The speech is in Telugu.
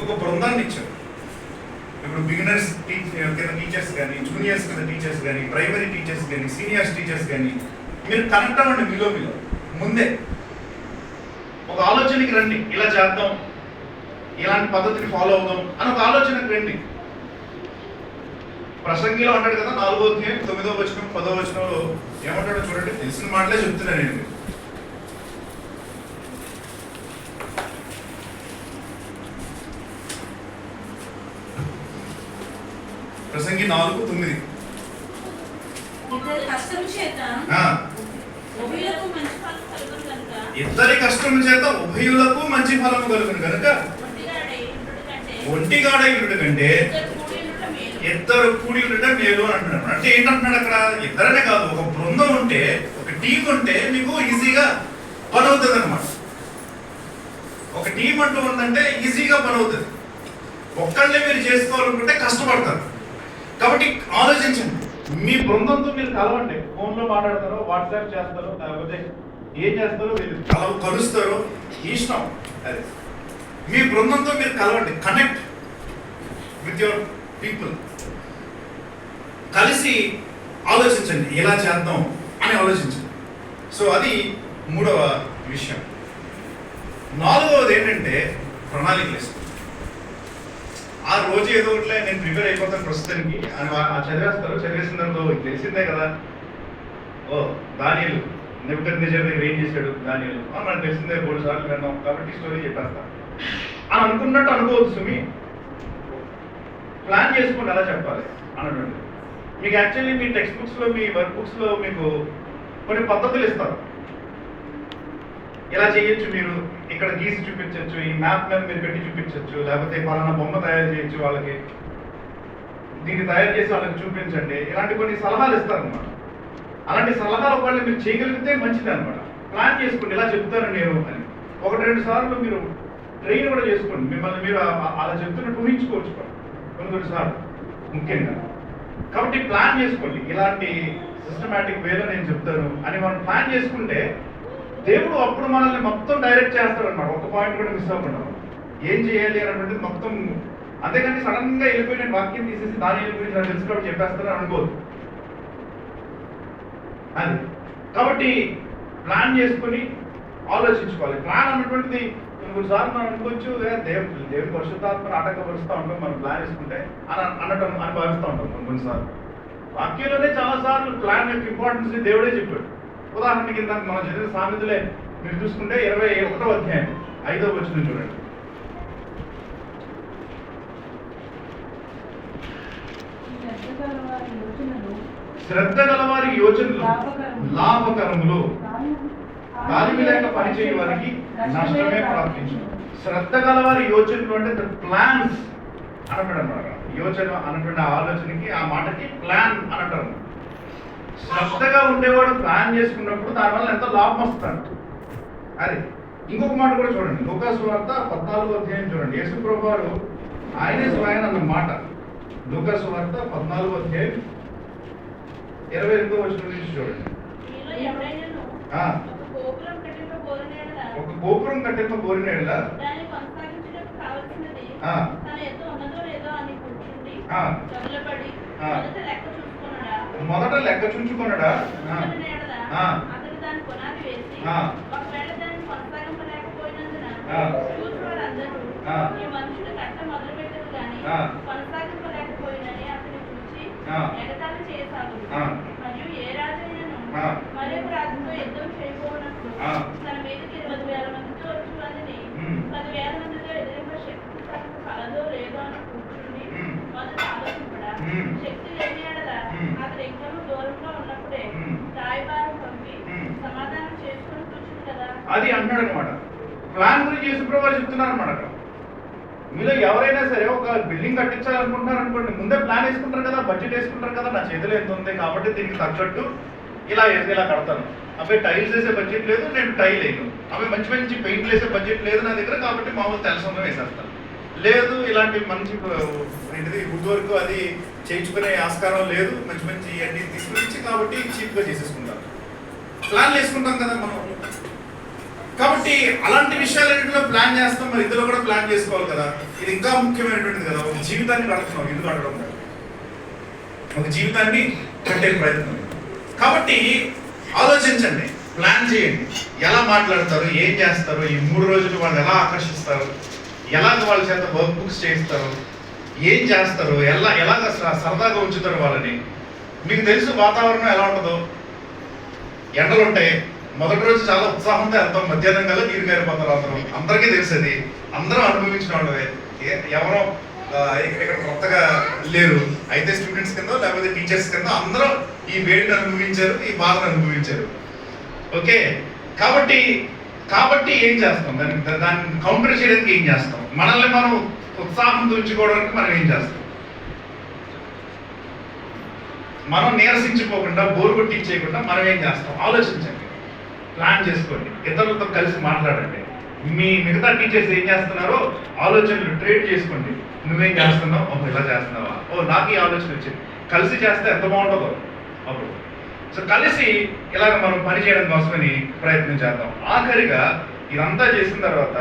ఒక బృందాన్ని ఇచ్చారు. ఇప్పుడు బిగినర్స్ కింద టీచర్స్ కానీ, జూనియర్స్ కింద టీచర్స్ కానీ, ప్రైమరీ టీచర్స్ కానీ, సీనియర్స్ టీచర్స్ కానీ మీరు కనెక్ట్ అవ్వండి. మీలో ముందే ఒక ఆలోచనకి రండి, ఇలా చేద్దాం, ఇలాంటి పద్ధతిని ఫాలో అవుదాం అని ఒక ఆలోచనకి రండి. ప్రసంగిలో అంటాడు కదా, 4వ అధ్యాయం 9వ వచనం 10వ వచనంలో ఏమంటాడో చూడండి. తెలిసిన మాటలే చెప్తున్నాను నేను. ప్రసంగి 4:9. ఇద్దరి కష్టం చేత ఉభయులకు మంచి ఫలము కలుగును కనుక ఒంటిగాడై ఉండుట కంటే ఇద్దరు కూడి ఉండుట మేలు అని అంటున్నాడు. అంటే ఏంటంటున్నాడు అక్కడ? ఇద్దరనే కాదు, ఒక బృందం ఉంటే, ఒక టీం ఉంటే మీకు ఈజీగా పని అవుతుంది అనమాట. ఒక టీం అంటూ ఉందంటే ఈజీగా పని అవుతుంది. ఒక్కళ్ళే మీరు చేసుకోవాలనుకుంటే కష్టపడతారు. కాబట్టి ఆలోచించండి, మీ బృందంతో మీరు కలవండి. ఫోన్లో మాట్లాడతారో, వాట్సాప్ చేస్తారో, లేకపోతే ఏం చేస్తారో మీరు కలుస్తారో ఇష్టం. అది మీ బృందంతో మీరు కలవండి. Connect with your people. కలిసి ఆలోచించండి, ఎలా చేద్దాం అని ఆలోచించండి. సో అది 3వ విషయం. 4వది ఏంటంటే ప్రణాళికలు ఇస్తాం. ఆ రోజు ఏదో ఒకట్లే నేను ప్రిపేర్ అయిపోతాను ప్రస్తుతానికి అని చదివేస్తారు. చదివేసిన తర్వాత తెలిసిందే కదా, ఓ దానియేలు నెబుకద్నెజర్ దగ్గర ఏం చేశాడు దానియేలు మనకు తెలిసిందే, 3 సార్లు విన్నాం కాబట్టి స్టోరీ చెప్పేస్తా అని అనుకున్నట్టు అనుకోవచ్చు. సుమి ప్లాన్ చేసుకోండి ఎలా చెప్పాలి అన్నట్టు. మీకు యాక్చువల్లీ మీ టెక్స్ట్ బుక్స్లో, మీ వర్క్ బుక్స్లో మీకు కొన్ని పద్ధతులు ఇస్తారు. ఇలా చేయొచ్చు, మీరు ఇక్కడ గీసి చూపించవచ్చు, ఈ మ్యాప్ మీద మీరు పెట్టి చూపించవచ్చు, లేకపోతే పలానా బొమ్మ తయారు చేయొచ్చు, వాళ్ళకి దీన్ని తయారు చేసి వాళ్ళకి చూపించండి. ఇలాంటి కొన్ని సలహాలు ఇస్తారనమాట. అలాంటి సలహాలు ఒకవేళ మీరు చేయగలిగితే మంచిది అనమాట. ప్లాన్ చేసుకోండి, ఇలా చెప్తాను నేను అని. 1-2 సార్లు మీరు ట్రైన్ కూడా చేసుకోండి. మిమ్మల్ని మీరు అలా చెప్తున్నట్టు ఊహించుకోవచ్చు కొన్ని సార్లు ముఖ్యంగా. కాబట్టి ప్లాన్ చేసుకోండి, ఇలాంటి సిస్టమేటిక్ వేలో నేను చెప్తాను అని మనం ప్లాన్ చేసుకుంటే దేవుడు అప్పుడు మనల్ని మొత్తం డైరెక్ట్ చేస్తాడు అనమాట. ఒక పాయింట్ కూడా మిస్ అవ్వకుండా ఏం చేయాలి అనేటువంటిది మొత్తం. అంతేకాని సడన్ గా వెళ్ళిపోయిన వాక్యం తీసేసి దాని గురించి నాకు తెలుసు కాబట్టి చెప్పేస్తారని అనుకోదు అది. కాబట్టి ప్లాన్ చేసుకుని ఆలోచించుకోవాలి. ప్లాన్ అన్నటువంటిది కొన్నిసార్లు మనం అనుకోవచ్చు, దేవుని పరిశుద్ధాత్మను ఆటంకపరుస్తూ ఉంటాం మనం ప్లాన్ వేసుకుంటే అన్నట్టు అని భావిస్తూ ఉంటాం కొన్నిసార్లు. వాక్యంలోనే చాలాసార్లు ప్లాన్ యొక్క ఇంపార్టెన్స్ దేవుడే చెప్పాడు. ఉదాహరణ కింద మనం చదివిన సామెతలే మీరు చూసుకుంటే 21వ అధ్యాయం 5వ వచనం చూడండి. శ్రద్ధ గలవారి యోచనలు లాభకరములు, తాలిమి లేక పనిచేయ వారికి నష్టమే ప్రాప్తించు. శ్రద్ధ గలవారి యోచనలు అంటే ప్లాన్స్ అనమాట. యోచన అన్నటువంటి ఆలోచనకి, ఆ మాటకి ప్లాన్ అంటారు. శ్రద్ధగా ఉండేవాడు ప్లాన్ చేసుకున్నప్పుడు దానివల్ల ఎంతో లాభం వస్తాడు. అది ఇంకొక మాట కూడా చూడండి, లూకాసు వార్త 14వ అధ్యాయం చూడండి. యేసు ప్రభువారు ఆయనే స్వయం అన్న మాట. లూకాసు వార్త 14వ అధ్యాయం 28వ వచనం నుంచి చూడండి. ఒక గోపురం కట్టింప కోరిన మొదట లెక్క చుంచుకొనడా, అది అంటున్నాడు అనమాట. ప్లాన్ గురించి యేసుప్రభువు చెప్తున్నారు అనమాట. అక్కడ మీలో ఎవరైనా సరే ఒక బిల్డింగ్ కట్టించాలనుకుంటున్నారు అనుకోండి, ముందే ప్లాన్ వేసుకుంటారు కదా, బడ్జెట్ వేసుకుంటారు కదా. నా చేతిలో ఎంత ఉంది కాబట్టి దీనికి తగ్గట్టు ఇలా కడతాను. అబ్బాయి టైల్స్ వేసే బడ్జెట్ లేదు, నేను టైల్ వేయను. అవి మంచి మంచి పెయింట్లు వేసే బడ్జెట్ లేదు నా దగ్గర కాబట్టి మామూలు తెలసంగా వేసేస్తాను. లేదు ఇలాంటి మంచి ఏంటిది వుడ్ వర్క్ అది చేయించుకునే ఆస్కారం లేదు, మంచి మంచి అన్ని తీసుకొచ్చి కాబట్టి చీప్గా చేసేసుకుంటాం. ప్లాన్ వేసుకుంటాం కదా మనం. కాబట్టి అలాంటి విషయాలన్నింటిలో ప్లాన్ చేస్తాం, మరి ఇందులో కూడా ప్లాన్ చేసుకోవాలి కదా. ఇది ఇంకా ముఖ్యమైనటువంటిది కదా. ఒక జీవితాన్ని కడుతున్నాం, ఇల్లు కట్టడం కాదు, ఒక జీవితాన్ని కట్టే ప్రయత్నం. కాబట్టి ఆలోచించండి, ప్లాన్ చేయండి, ఎలా మాట్లాడతారు, ఏం చేస్తారు, ఈ 3 రోజులు వాళ్ళు ఎలా ఆకర్షిస్తారు, ఎలాగ వాళ్ళ చేత వర్క్ బుక్స్ చేయిస్తారు, ఏం చేస్తారు, ఎలాగ సరదాగా ఉంచుతారు వాళ్ళని. మీకు తెలుసు వాతావరణం ఎలా ఉంటుందో. ఎండలు ఉంటాయి, మొదటి రోజు చాలా ఉత్సాహంతో వెళ్తాం, మధ్యాహ్నం కల్లా నీరు గారిపోతారు అందరికీ తెలిసేది, అందరూ అనుభవించిన వాళ్ళే. ఎవరో ఇక్కడ కొత్తగా లేరు, అయితే స్టూడెంట్స్ కింద లేకపోతే టీచర్స్ కింద అందరూ ఈ వేడిని అనుభవించారు, ఈ బాధను అనుభవించారు. ఓకే, కాబట్టి ఏం చేస్తాం, దాన్ని కౌంటర్ చేయడానికి ఏం చేస్తాం, మనల్ని మనం ఉత్సాహంతో ఉంచుకోవడానికి మనం ఏం చేస్తాం, మనం నీరసించుకోకుండా బోరు కొట్టించేయకుండా మనం ఏం చేస్తాం, ఆలోచించండి, ప్లాన్ చేసుకోండి, ఇతరులతో కలిసి మాట్లాడండి. మిగతా టీచర్స్ ఏం చేస్తున్నారో ఆలోచనలు ట్రేడ్ చేసుకోండి. నువ్వేం చేస్తున్నావు, ఓ ఇలా చేస్తున్నావా, ఓ నాకు ఈ ఆలోచన వచ్చింది, కలిసి చేస్తే ఎంత బాగుంటుందో అప్పుడు. సో కలిసి ఇలాగ మనం పని చేయడం కోసమని ప్రయత్నం చేద్దాం. ఆఖరిగా ఇదంతా చేసిన తర్వాత